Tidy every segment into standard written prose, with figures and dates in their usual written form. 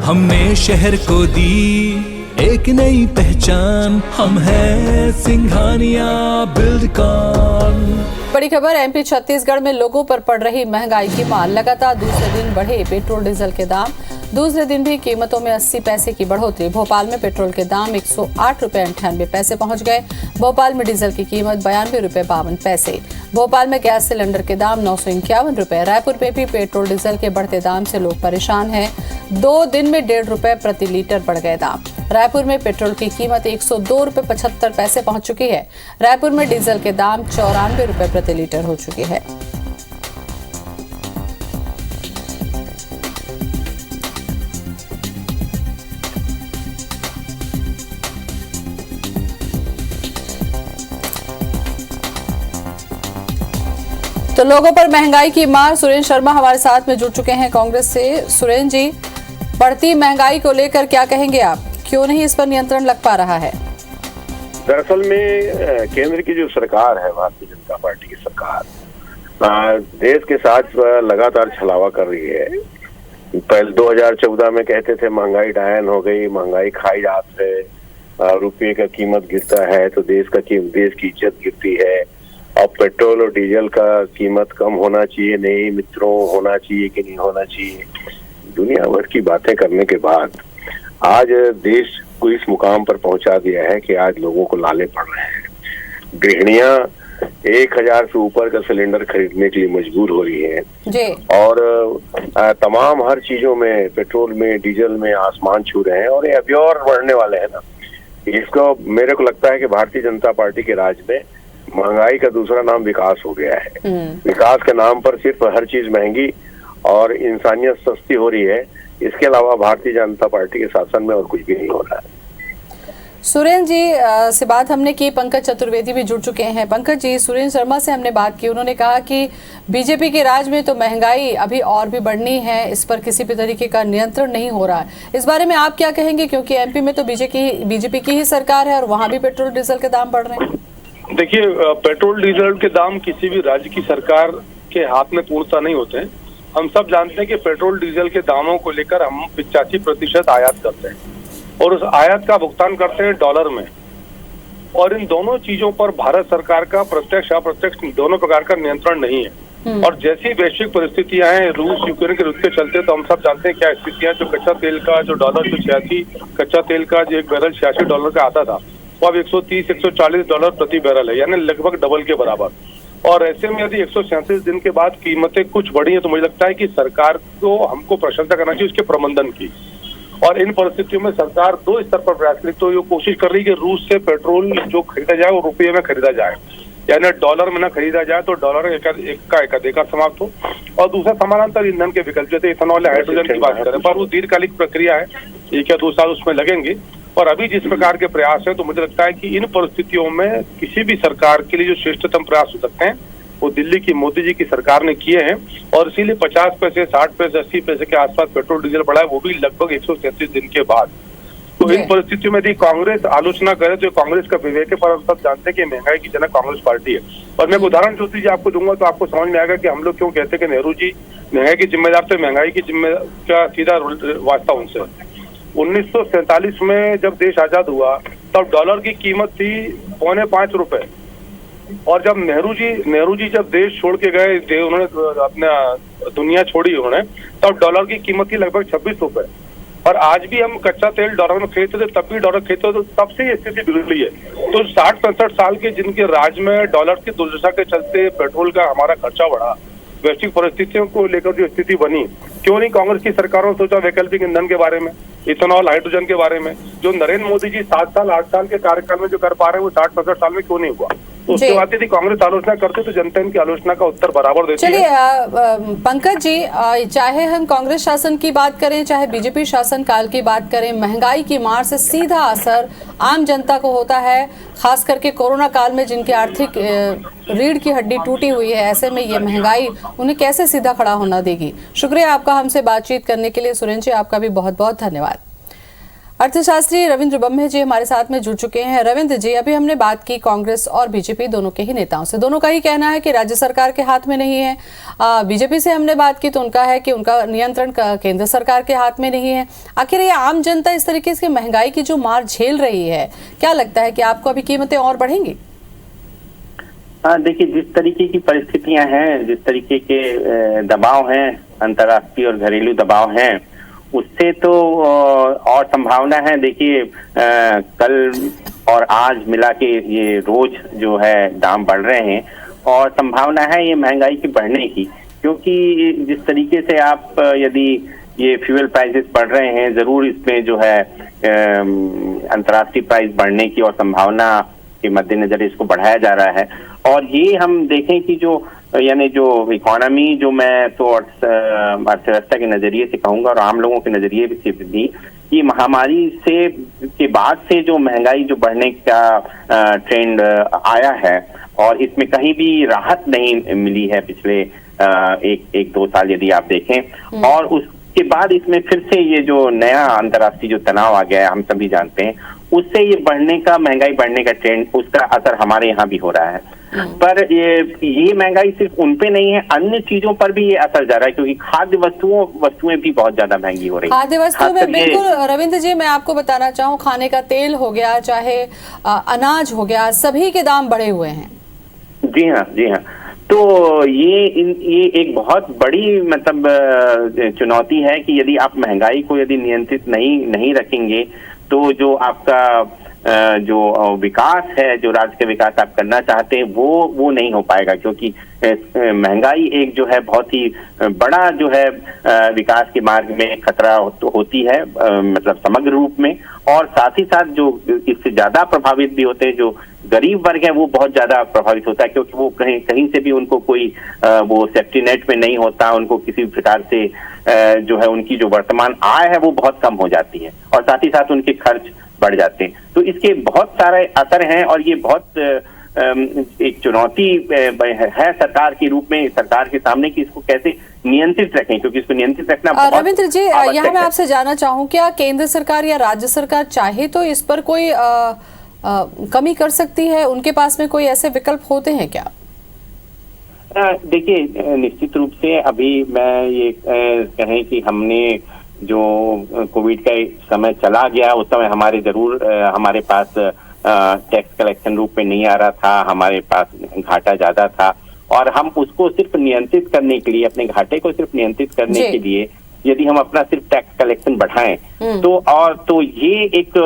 हमने शहर को दी एक नई पहचान, हम हैं सिंघानिया बिल्डकॉन। बड़ी खबर, एमपी छत्तीसगढ़ में लोगों पर पड़ रही महंगाई की मार। लगातार दूसरे दिन बढ़े पेट्रोल डीजल के दाम। दूसरे दिन भी कीमतों में 80 पैसे की बढ़ोतरी। भोपाल में पेट्रोल के दाम 108 रुपये 98 पैसे पहुंच गए। भोपाल में डीजल की कीमत 92 रुपये 52 पैसे। भोपाल में गैस सिलेंडर के दाम 951 रुपये। रायपुर में भी पेट्रोल डीजल के बढ़ते दाम से लोग परेशान हैं। 2 दिन में 1.5 रुपये प्रति लीटर बढ़ गए दाम। रायपुर में पेट्रोल की कीमत 102 रुपये 75 पैसे पहुंच चुकी है। रायपुर में डीजल के दाम 94 रुपये प्रति लीटर हो चुकी है। तो लोगों पर महंगाई की मार। सुरेंद्र शर्मा हमारे साथ में जुड़ चुके हैं कांग्रेस से। सुरेंद्र जी, बढ़ती महंगाई को लेकर क्या कहेंगे आप? क्यों नहीं इस पर नियंत्रण लग पा रहा है? दरअसल में केंद्र की जो सरकार है, भारतीय जनता पार्टी की सरकार, देश के साथ लगातार छलावा कर रही है। पहले 2014 में कहते थे महंगाई डायन हो गई, महंगाई खाई जात है, रुपये का कीमत गिरता है तो देश की इज्जत गिरती है। अब पेट्रोल और डीजल का कीमत कम होना चाहिए, नहीं मित्रों, होना चाहिए कि नहीं होना चाहिए। दुनिया भर की बातें करने के बाद आज देश को इस मुकाम पर पहुंचा दिया है कि आज लोगों को लाले पड़ रहे हैं। गृहिणियां 1000 से ऊपर का सिलेंडर खरीदने के लिए मजबूर हो रही हैं जी। और तमाम हर चीजों में, पेट्रोल में, डीजल में आसमान छू रहे हैं और ये अभी और बढ़ने वाले हैं ना। इसको मेरे को लगता है कि भारतीय जनता पार्टी के राज में महंगाई का दूसरा नाम विकास हो गया है। विकास के नाम पर सिर्फ हर चीज महंगी और इंसानियत सस्ती हो रही है। इसके अलावा भारतीय जनता पार्टी के शासन में और कुछ भी नहीं हो रहा है। सुरेंद्र जी से बात हमने की, पंकज चतुर्वेदी भी जुड़ चुके हैं। पंकज जी, सुरेंद्र शर्मा से हमने बात की, उन्होंने कहा कि बीजेपी के राज में तो महंगाई अभी और भी बढ़नी है, इस पर किसी भी तरीके का नियंत्रण नहीं हो रहा है। इस बारे में आप क्या कहेंगे? क्योंकि एमपी में तो बीजेपी की ही सरकार है और वहाँ भी पेट्रोल डीजल के दाम बढ़ रहे हैं। देखिए, पेट्रोल डीजल के दाम किसी भी राज्य की सरकार के हाथ में पूर्णता नहीं होते हैं। हम सब जानते हैं कि पेट्रोल डीजल के दामों को लेकर हम 85% आयात करते हैं और उस आयात का भुगतान करते हैं डॉलर में। और इन दोनों चीजों पर भारत सरकार का प्रत्यक्ष अप्रत्यक्ष दोनों प्रकार का नियंत्रण नहीं है। और जैसी वैश्विक परिस्थितियां हैं, रूस यूक्रेन के युद्ध के चलते, तो हम सब जानते हैं क्या स्थितियां। जो कच्चा तेल का जो डॉलर, जो 86 कच्चा तेल का जो एक बैरल $86 का आता था, वो अब $130-140 प्रति बैरल है, यानी लगभग डबल के बराबर। और ऐसे में यदि 137 दिन के बाद कीमतें कुछ बढ़ी है तो मुझे लगता है कि सरकार को हमको प्रशंसा करना चाहिए उसके प्रबंधन की। और इन परिस्थितियों में सरकार 2 स्तर पर प्रयास करी। तो ये कोशिश कर रही है कि रूस से पेट्रोल जो खरीदा जाए वो रुपये में खरीदा जाए, यानी डॉलर में न खरीदा जाए, तो डॉलर एकाधिकार समाप्त हो। और दूसरा, समानांतर ईंधन के विकल्प जैसे इथेनॉल या हाइड्रोजन की बात करें, पर वो दीर्घकालिक प्रक्रिया है, 1 या 2 साल उसमें लगेंगे। और अभी जिस प्रकार के प्रयास है, तो मुझे लगता है कि इन परिस्थितियों में किसी भी सरकार के लिए जो श्रेष्ठतम प्रयास हो सकते हैं वो दिल्ली की मोदी जी की सरकार ने किए हैं। और इसीलिए 50 पैसे, 60 पैसे, 80 पैसे के आसपास पेट्रोल डीजल बढ़ा है, वो भी लगभग 137 दिन के बाद। तो इन परिस्थितियों में यदि कांग्रेस आलोचना करे तो कांग्रेस का विवेक है, पर हम सब जानते हैं कि महंगाई की जनक कांग्रेस पार्टी है। और मैं एक उदाहरण ज्योति जी आपको दूंगा तो आपको समझ में आएगा कि हम लोग क्यों कहते हैं कि नेहरू जी महंगाई की जिम्मेदार थे। महंगाई की जिम्मेदार का सीधा वास्ता उनसे। 1947 में जब देश आजाद हुआ तब डॉलर की कीमत थी 4.25 रुपए। और जब नेहरू जी जब देश छोड़ के गए, उन्होंने अपना दुनिया छोड़ी उन्होंने, तब डॉलर की कीमत थी लगभग 26 रुपए। और आज भी हम कच्चा तेल डॉलर में खरीदते थे, तब भी डॉलर खरीदते, तो तब से ये स्थिति बिगड़ी है। तो 60-65 साल के जिनके राज में डॉलर की दुर्दशा के चलते पेट्रोल का हमारा खर्चा बढ़ा, वैश्विक परिस्थितियों को लेकर जो स्थिति बनी, क्यों नहीं कांग्रेस की सरकारों ने सोचा वैकल्पिक ईंधन के बारे में, इथेनॉल, हाइड्रोजन के बारे में? जो नरेंद्र मोदी जी 7 साल 8 साल के कार्यकाल में जो कर पा रहे हैं वो 60-65 साल में क्यों नहीं हुआ? तो उसके बाद यदि कांग्रेस आलोचना करते तो जनता इनकी आलोचना का उत्तर बराबर देती है। चलिए पंकज जी, चाहे हम कांग्रेस शासन की बात करें, चाहे बीजेपी शासन काल की बात करें, महंगाई की मार से सीधा असर आम जनता को होता है। खास करके कोरोना काल में जिनकी आर्थिक रीढ़ की हड्डी टूटी हुई है, ऐसे में ये महंगाई उन्हें कैसे सीधा खड़ा होना देगी? शुक्रिया आपका हमसे बातचीत करने के लिए सुरेंद्र जी, आपका भी बहुत बहुत धन्यवाद। अर्थशास्त्री रविंद्र बम्हे जी हमारे साथ में जुड़ चुके हैं। रविंद्र जी, अभी हमने बात की कांग्रेस और बीजेपी दोनों के ही नेताओं से, दोनों का ही कहना है कि राज्य सरकार के हाथ में नहीं है। बीजेपी से हमने बात की तो उनका है कि उनका नियंत्रण केंद्र सरकार के हाथ में नहीं है। आखिर ये आम जनता इस तरीके से महंगाई की जो मार झेल रही है, क्या लगता है कि आपको अभी कीमतें और बढ़ेंगी? देखिए, जिस तरीके की परिस्थितियां हैं, जिस तरीके के दबाव हैं, अंतर्राष्ट्रीय और घरेलू दबाव हैं, उससे तो और संभावना है। देखिए, कल और आज मिला के ये रोज जो है दाम बढ़ रहे हैं और संभावना है ये महंगाई की बढ़ने की, क्योंकि जिस तरीके से आप यदि ये फ्यूल प्राइसेस बढ़ रहे हैं, जरूर इसमें जो है अंतर्राष्ट्रीय प्राइस बढ़ने की और संभावना के मद्देनजर इसको बढ़ाया जा रहा है। और ये हम देखें कि जो यानी जो इकोनॉमी, जो मैं तो अर्थव्यवस्था के नजरिए से कहूंगा और आम लोगों के नजरिए से भी, ये महामारी से के बाद से जो महंगाई जो बढ़ने का ट्रेंड आया है और इसमें कहीं भी राहत नहीं मिली है पिछले एक दो साल यदि आप देखें। और उसके बाद इसमें फिर से ये जो नया अंतर्राष्ट्रीय जो तनाव आ गया है, हम सभी जानते हैं, उससे ये बढ़ने का, महंगाई बढ़ने का ट्रेंड, उसका असर हमारे यहाँ भी हो रहा है। पर ये महंगाई सिर्फ उन पे नहीं है, अन्य चीजों पर भी ये असर जा रहा है, क्योंकि खाद्य वस्तुएं भी बहुत ज्यादा महंगी हो रही है। खाद्य वस्तुओं में बिल्कुल रविंद्र जी, मैं आपको बताना चाहूँ, खाने का तेल हो गया, चाहे अनाज हो गया, सभी के दाम बढ़े हुए हैं। जी हाँ, जी हाँ। तो ये एक बहुत बड़ी मतलब चुनौती है कि यदि आप महंगाई को यदि नियंत्रित नहीं रखेंगे तो जो आपका जो विकास है, जो राज्य का विकास आप करना चाहते हैं, वो नहीं हो पाएगा, क्योंकि महंगाई एक जो है बहुत ही बड़ा जो है विकास के मार्ग में खतरा होती है, मतलब समग्र रूप में। और साथ ही साथ जो इससे ज्यादा प्रभावित भी होते हैं, जो गरीब वर्ग है, वो बहुत ज्यादा प्रभावित होता है, क्योंकि वो कहीं से भी उनको कोई वो सेफ्टी नेट में नहीं होता, उनको किसी भी प्रकार से जो है उनकी जो वर्तमान आय है वो बहुत कम हो जाती है और साथ ही साथ उनके खर्च बढ़ जाते हैं। तो इसके बहुत सारे असर हैं और ये बहुत एक चुनौती है सरकार के रूप में, सरकार के सामने, कि इसको कैसे नियंत्रित रखें, क्योंकि इसको नियंत्रित रखना बहुत रविंद्र जी, यहाँ मैं आपसे जानना चाहूँ, क्या केंद्र सरकार या राज्य सरकार चाहे तो इस पर कोई कमी कर सकती है? उनके पास में कोई ऐसे विकल्प होते हैं क्या? देखिए, निश्चित रूप से अभी मैं ये कहें कि हमने जो कोविड का समय चला गया, उस समय हमारे पास टैक्स कलेक्शन रूप में नहीं आ रहा था, हमारे पास घाटा ज्यादा था और हम उसको सिर्फ नियंत्रित करने के लिए, अपने घाटे को सिर्फ नियंत्रित करने के लिए यदि हम अपना सिर्फ टैक्स कलेक्शन बढ़ाएं तो ये एक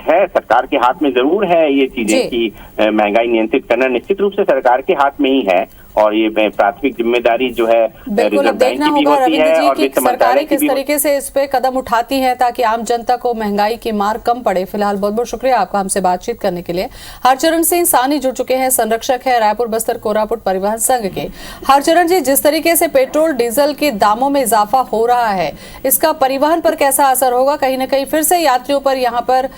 है, सरकार के हाथ में जरूर है ये चीजें कि महंगाई नियंत्रित करना निश्चित रूप से सरकार के हाथ में ही है और ये प्राथमिक जिम्मेदारी जो है बिल्कुल अब देखना होगा रविंद्र जी कि सरकारें किस तरीके से इस पे कदम उठाती हैं ताकि आम जनता को महंगाई की मार कम पड़े। फिलहाल बहुत बहुत शुक्रिया आपका हमसे बातचीत करने के लिए। हरचरण सिंह सानी जुड़ चुके हैं, संरक्षक है रायपुर बस्तर कोरापुट परिवहन संघ के। हरचरण जी, जिस तरीके से पेट्रोल डीजल के दामों में इजाफा हो रहा है, इसका परिवहन पर कैसा असर होगा? कहीं ना कहीं फिर से यात्रियों पर यहाँ पर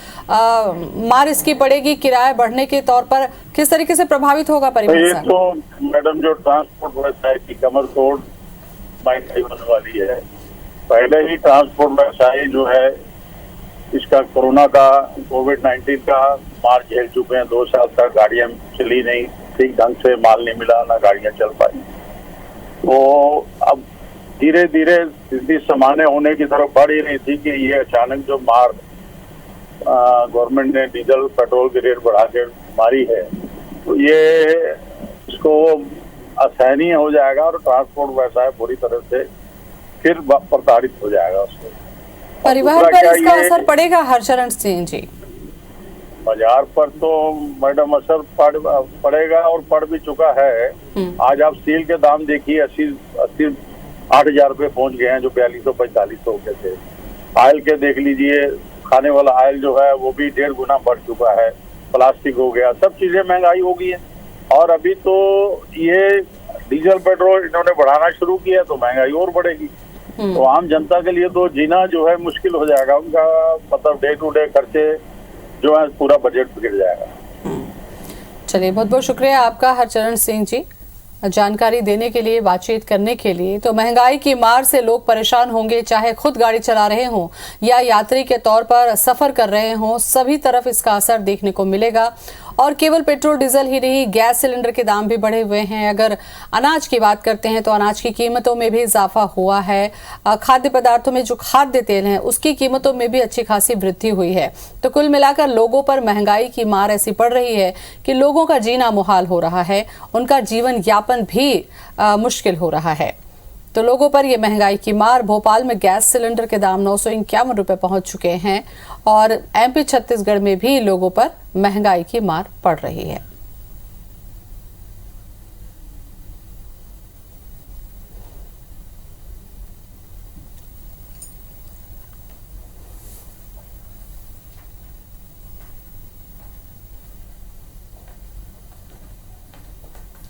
मार इसकी पड़ेगी, किराया बढ़ने के तौर पर किस तरीके से प्रभावित होगा परिवहन? तो मैडम, जो ट्रांसपोर्ट व्यवसाय की कमर तोड़ महंगाई होने वाली है। पहले ही ट्रांसपोर्ट व्यवसाय जो है इसका कोविड-19 का मार झेल चुके हैं। 2 साल तक गाड़ियां चली नहीं, ठीक ढंग से माल नहीं मिला, ना गाड़ियां चल पाई। तो अब धीरे धीरे स्थिति सामान्य होने की तरफ बढ़ ही रही थी कि ये अचानक जो मार गवर्नमेंट ने डीजल पेट्रोल की रेट बढ़ा के मारी है, तो ये इसको असहनीय हो जाएगा और ट्रांसपोर्ट व्यवसाय पूरी तरह से फिर प्रताड़ित हो जाएगा। उसको परिवहन पर इसका असर पड़ेगा हरचरण सिंह जी? बाजार पर तो मैडम असर पड़ेगा और पड़ भी चुका है। आज आप स्टील के दाम देखिए, 8,000 रुपये पहुंच गए हैं, जो 4200-4500 के थे। ऑयल के देख लीजिए, खाने वाला ऑयल जो है वो भी 1.5 गुना बढ़ चुका है। प्लास्टिक हो गया, सब चीजें महंगाई हो गई है। और अभी तो ये डीजल पेट्रोल इन्होंने बढ़ाना शुरू किया तो महंगाई और बढ़ेगी। तो आम जनता के लिए तो जीना जो है मुश्किल हो जाएगा। उनका मतलब डे टू डे खर्चे जो है पूरा बजट बिगड़ जाएगा। चलिए, बहुत बहुत शुक्रिया आपका हरचरण सिंह जी। जानकारी देने के लिए, बातचीत करने के लिए। तो महंगाई की मार से लोग परेशान होंगे, चाहे खुद गाड़ी चला रहे हों या यात्री के तौर पर सफर कर रहे हों, सभी तरफ इसका असर देखने को मिलेगा। और केवल पेट्रोल डीजल ही नहीं, गैस सिलेंडर के दाम भी बढ़े हुए हैं। अगर अनाज की बात करते हैं तो अनाज की कीमतों में भी इजाफा हुआ है। खाद्य पदार्थों में जो खाद्य तेल है उसकी कीमतों में भी अच्छी खासी वृद्धि हुई है। तो कुल मिलाकर लोगों पर महंगाई की मार ऐसी पड़ रही है कि लोगों का जीना मुहाल हो रहा है, उनका जीवन यापन भी मुश्किल हो रहा है। तो लोगों पर ये महंगाई की मार, भोपाल में गैस सिलेंडर के दाम 951 रुपए पहुंच चुके हैं और MP छत्तीसगढ़ में भी लोगों पर महंगाई की मार पड़ रही है।